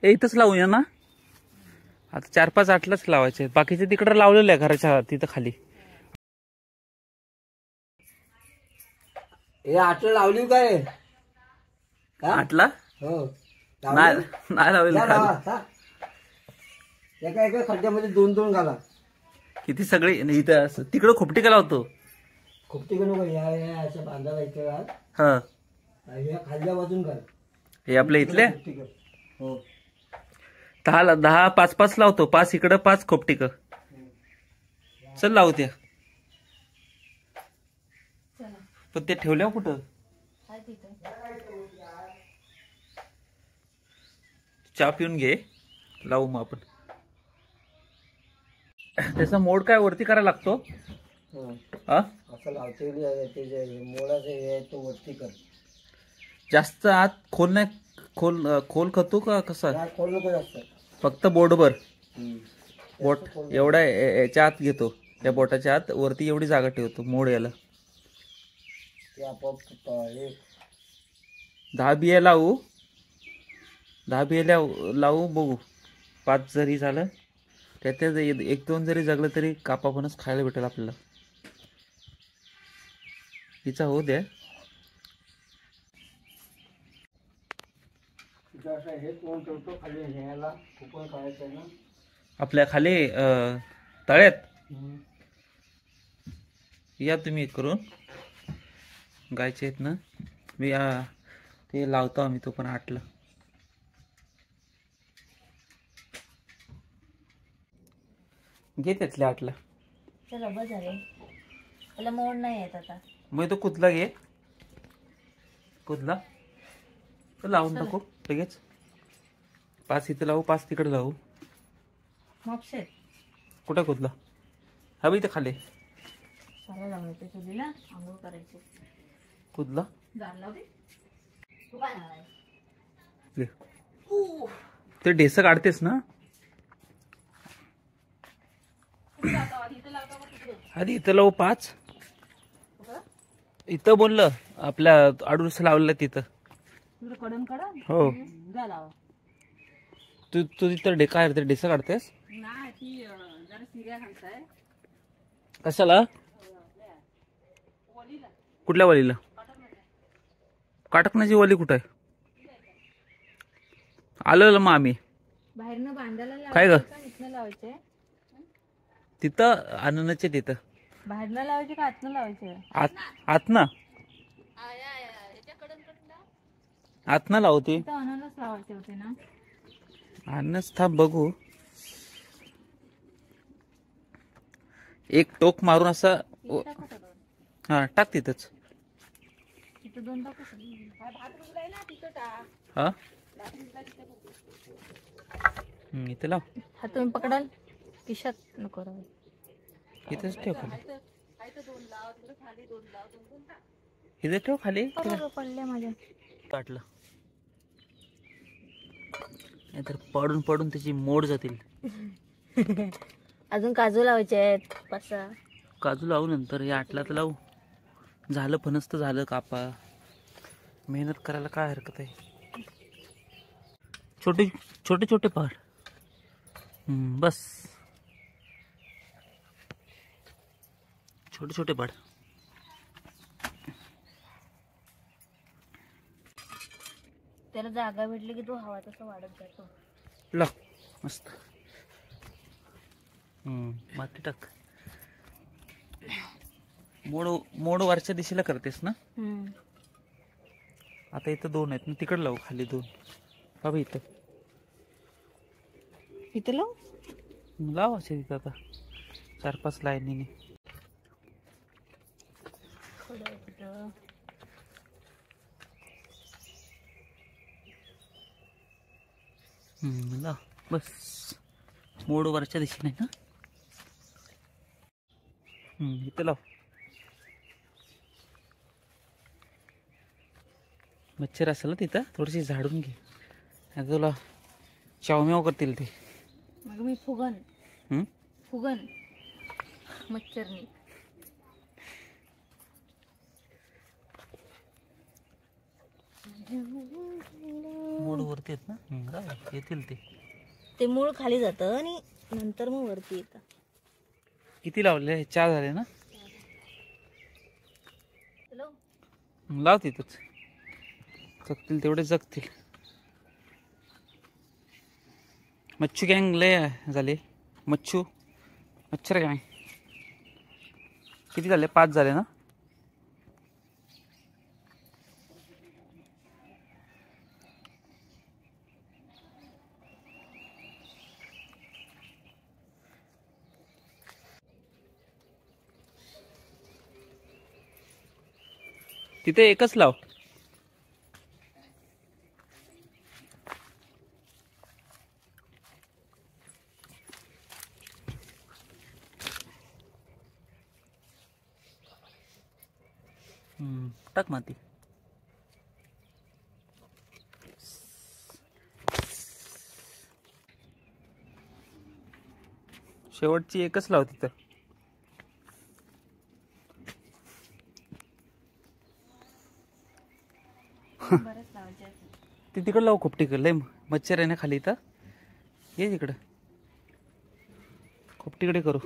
इथंच लावूया ना आता 4-5 8लाच लावायचे बाकीचे तिकडे लावलेले आहे घराच्या तिथं खाली हे 8ला लावली काय 8ला हो नाही लावलेली एका एका खड्ड्यामध्ये 2-2 घाला किती सगळे इथं तिकडे खोपटी का लावतो खोपटी का नको या अशा बांधायला इथे हा या खालच्या बाजून कर हे आपल्या इथले हो 10 5 लावतो 5 इकडं 5 खोपटी कर चल लावू त्या पण ते ठेवल्या कुठं चहा पिऊन घे लावू मग आपण त्याचा मोड काय वरती करायला लागतो असं लावते मोडाचं हे तो वरती कर जास्त आत खोल नाही खोल करतो का कसा खोल नको जास्त फक्त बोटभर बोट एवढा याच्या आत घेतो त्या बोटाच्या आत वरती एवढी जागा ठेवतो मोड याला 10 बिया लावू 10 बिया लावू बघू 5 जरी झालं त्यात 1-2 जरी जगलं तरी कापापणच खायला भेटेल आपल्याला हिचा होऊ द्या आपल्या खाली तळ्यात या तुम्ही करून गायचे आहेत ना मी ते लावतो आम्ही तो पण 8ला घे त्यातले 8ला चला बस झाले त्याला मोड नाही येत आता मग तो कुदला घे कुदला तर लावून टाकू लगेच 5 इथं लावू 5 तिकडे लावू मॉपसेट कुठं कुदला हा इथं खाली सारा लावून येते चुलीला आंघोळ करायची कुदला जाण लावते तू काय म्हणालाय ते ढेस काढतेस ना आधी इथं लावू 5 इथं बोललं आपल्या आडूस लावलं तिथं हो तू तिथं काय ढेस काढतेस कशाला कुठल्या वालीला काटकण्याची वाली कुठं आहे आलं मग आम्ही बाहेरनं बांधायला काय ग लावायचे तिथं आनंदाचे तिथं बाहेरनं लावायचे का आतनं लावायचे आतनं आतनं लावते अननस लावायचे होते ना अननस थांब बघू एक टोक मारून असा हा टाक तिथंच हा इथं लाव हा तुम्ही पकडाल किशात नको इथंच ठेव खाली इथं ठेव खाली पडले माझ्या काटलं नाहीतर पडून पडून त्याची मोड जातील अजून काजू लावायचे आहेत 5 काजू लावू नंतर या 8ला तर लावू झालं फणस तर झालं कापा मेहनत करायला काय हरकत आहे छोटे छोटे छोटे पहाड बस छोटे छोटे पहाड त्याला जागा भेटली की तो हवा तसा वाढत जातो ला मस्त माती टाक मोड वरच्या दिशेला करतेस ना आता इथं 2 आहेत ना तिकडे लावू खाली 2 बाबा इथं लाव असे तिथं आता 4-5 लाईनीने लाव बस मोड वरच्या दिशेने ना इथं लाव मच्छर असेल ना तिथं थोडीशी झाडून घे आता तुला चावम्याव करतील ते मग मी फुगन मच्छरनी मूड वरती आहेत ना येतील ते. ते मूळ खाली जातं आणि नंतर मग वरती येतं. किती लावले? 4 झाले ना. हॅलो, लाव तिथंच, जगतील तेवढे जगतील. मच्छू गँग लय झाले. मच्छर गँग किती झाले? 5 झाले ना. तिथे एकच लाव. टाक माती. शेवटची एकच लाव तिथं. बरंच लावायचे असतात. ती तिकडं लाव. खूप तिकडं लय मच्छर आहे ना खाली. इथं ये तिकडं. खूप तिकडे करू.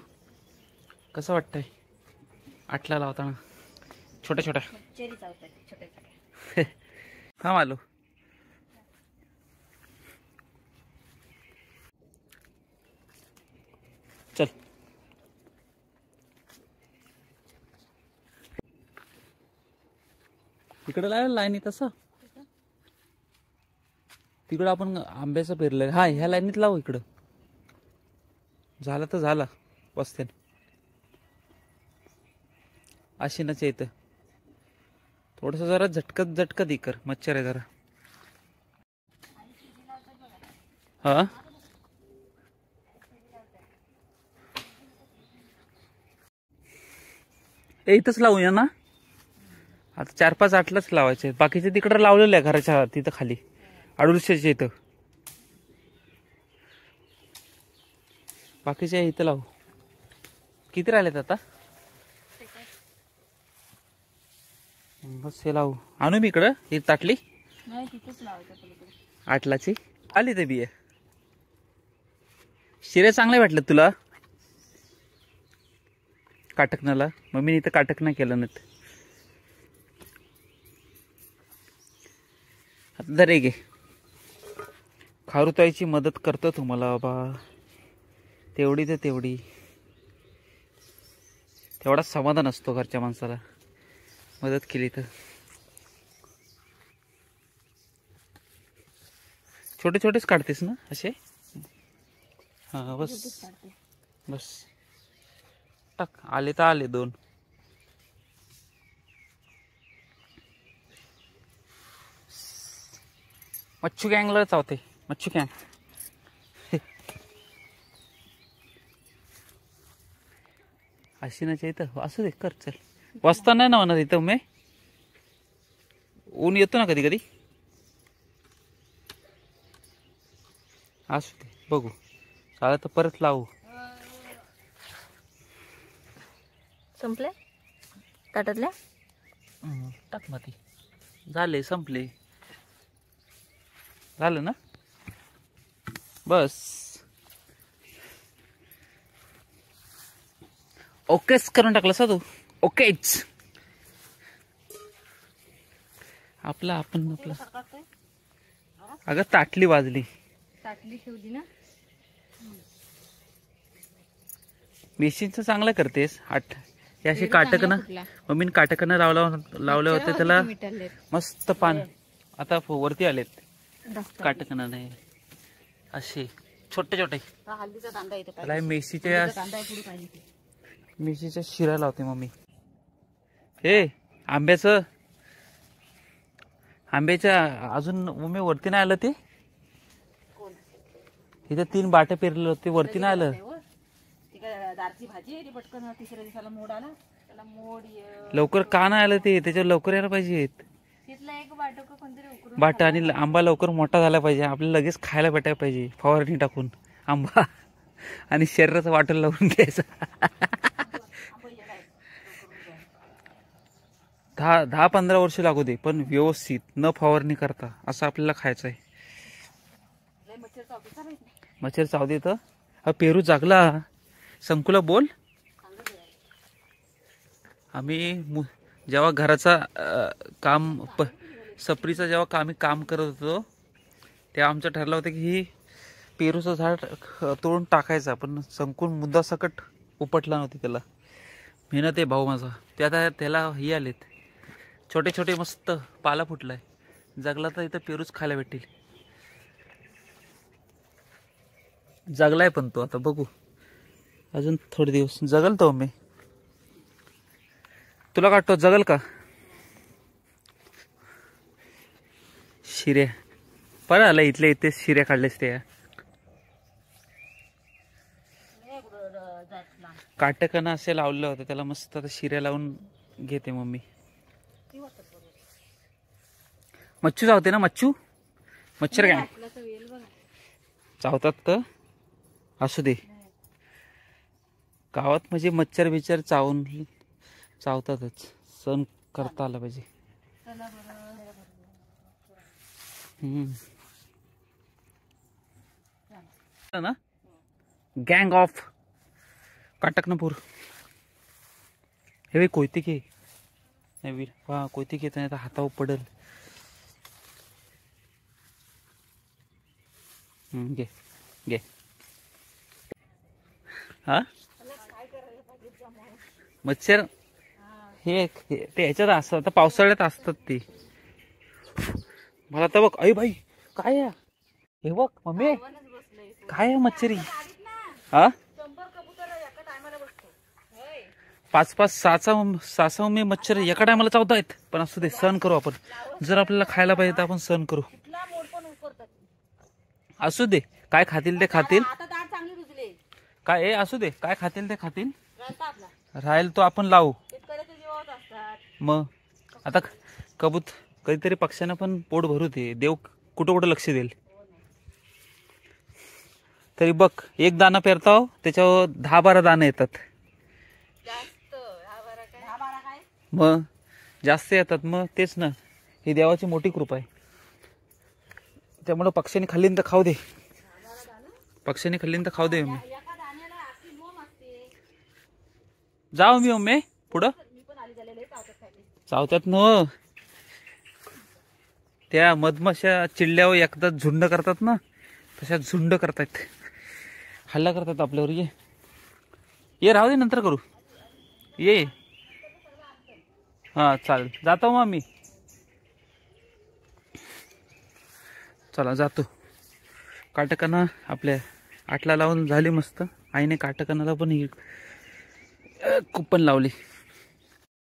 कसं वाटतंय 8ला लावताना? छोट्या छोट्या मच्छरी चावतात छोट्या छोट्या. थांब आलो. चल. तिकडे लावेल लाईनी तसं. तिकडं आपण आंब्याचं पेरलंय. हा, ह्या लाईनीत लावू. इकडं झालं तर झालं. वस्त्यान आशिनाच्या इथं थोडस जरा झटकत ही कर. मच्छर आहे जरा. हा, इथंच लावूया ना. आता 4-5 8लाच लावायचे. बाकीचे तिकडं लावलेलं आहे घराच्या तिथं खाली अडुलशाच्या इथं. बाकीचे इथं लावू. किती राहिलेत आता? बस हे लावू. आणू मी इकडं ही ताटली. नाही, तिथेच लावायचं पलीकडे. 8लाची आली ते बिया. शिरे चांगले वाटलं तुला काटकनाला? मम्मीने इथं काटक नाही केलं नाही. आता जर घे. खारुताईची मदत करतो तुम्हाला बाबा. तेवढी तर तेवढी. तेवढाच समाधान असतो घरच्या माणसाला मदत केली तर. छोटे छोटेच काढतेस ना असे? हा, बस बस टाक. आले तर आले 2. मच्छू गँगला चावते. मच्छू गँग आशिनाच्या इथं असं दे कर. चल, वाजता नाही ना होणार इथं. मी ऊन येतो ना कधी कधी. असू दे, बघू. चालेल तर परत लावू. संपले ताटातल्या? टाक माती. झाले, संपले. झालं ना. बस ओकेच करून टाकलं सा तू. ओकेच. आपला आपण आपला. अगं ताटली वाजली. ताटली ठेवली ना. मेशीनचं चांगलं करतेस. हे असे काटकनं मम्मीने काटकनं लावलं होतं त्याला. मस्त पान आता वरती आलेत. काटकनं नाही असे छोटे छोटे. हल्दीचा कांदा येतो. त्याला मेशीच्या शिरा लावते मम्मी. हे आंब्याच्या अजून मम्मी वरती नाही आलं. ते इथे 3 बाटे पेरले होते. वरती नाही आलं. दारची भाजी पटकन 3ऱ्या दिवसाला मोड आला. त्याला मोड लवकर का नाही आलं? ते त्याच्यावर लवकर यायला पाहिजे. तिथला एक बाटक कोणतरी उकरून बाटा आणि आंबा लवकर मोठा झाला पाहिजे. आपल्याला लगेच खायला भेटायला पाहिजे. फवारणी टाकून आंबा आणि शरीराचं वाटण लावून घ्यायचं. 10-15 वर्ष लागू दे, पण व्यवस्थित न फवारणी करता असं आपल्याला खायचं आहे. लय मच्छर चावते चालत नाही. मच्छर चावते तर हा पेरू जागला. संकुला बोल. आम्ही जेव्हा घराचा सपरीचा जेव्हा आम्ही काम करत होतो तेव्हा आमचं ठरलं होतं की ही पेरूचं झाड तोडून टाकायचं, पण संकुल मुद्दा सकट उपटला नव्हती. त्याला मेहनत आहे भाऊ माझा. त्याला हे आलेत छोटे छोटे मस्त पाला फुटलाय. जगला तर इथं पेरूच खायला भेटेल. जगलाय पण तो आता बघू अजून थोडे दिवस जगल तो. मी तुला काटतो जगल का? शिऱ्या बरं आला इथल्या इथे शिऱ्या काढलेस ते. काटकना असे लावलं होतं त्याला मस्त आता शिऱ्या लावून घेते मम्मी. मच्छू चावते ना? मच्छर काय चावतात तर असू दे. गावात म्हणजे मच्छर बिच्छर चावतातच. सण करता आला पाहिजे. ना गँग ऑफ काटकनापूर. हे कोयतिक आहे नाही वीर. हा कोयतिक येत नाही तर हातावर पडल. घे घे. हा मच्छर हे ते ह्याच्यात असतात. आता पावसाळ्यात असतात ते. मला तर बघ आई भाई काय आहे हे बघ मम्मी काय आहे मच्छरी. हा 5-6 मी मच्छर एका टायमाला चावतायत. पण असू दे सहन करू आपण. जर आपल्याला खायला पाहिजे तर आपण सहन करू. असू दे काय खातील ते खातील. काय असू दे काय खातील ते खातील. राहील तो आपण लावू. मग आता कधीतरी पक्ष्यांना पण पोट भरू दे. देव कुठं कुठं लक्ष देईल. तरी बघ एक दाना पेरताव त्याच्यावर 10-12 दाणे येतात. मग जास्त येतात. मग तेच ना ही देवाची मोठी कृपा आहे. त्यामुळं पक्ष्यांनी खाल्ली तर खाऊ दे. पक्ष्यांनी खाल्ली तर खाऊ दे. जाऊ मी मम्मी पुढं चावत्यात न. त्या मधमाशा चिडल्यावर एकदा झुंड करतात ना तशा झुंड करतात. हल्ला करतात आपल्यावर. ये राहू दे नंतर करू. ये हा चालेल जातो मग मी. चला जातो. काटकना आपल्या 8ला लावून झाली मस्त. आईने काटकनाला पण कुपन लावली.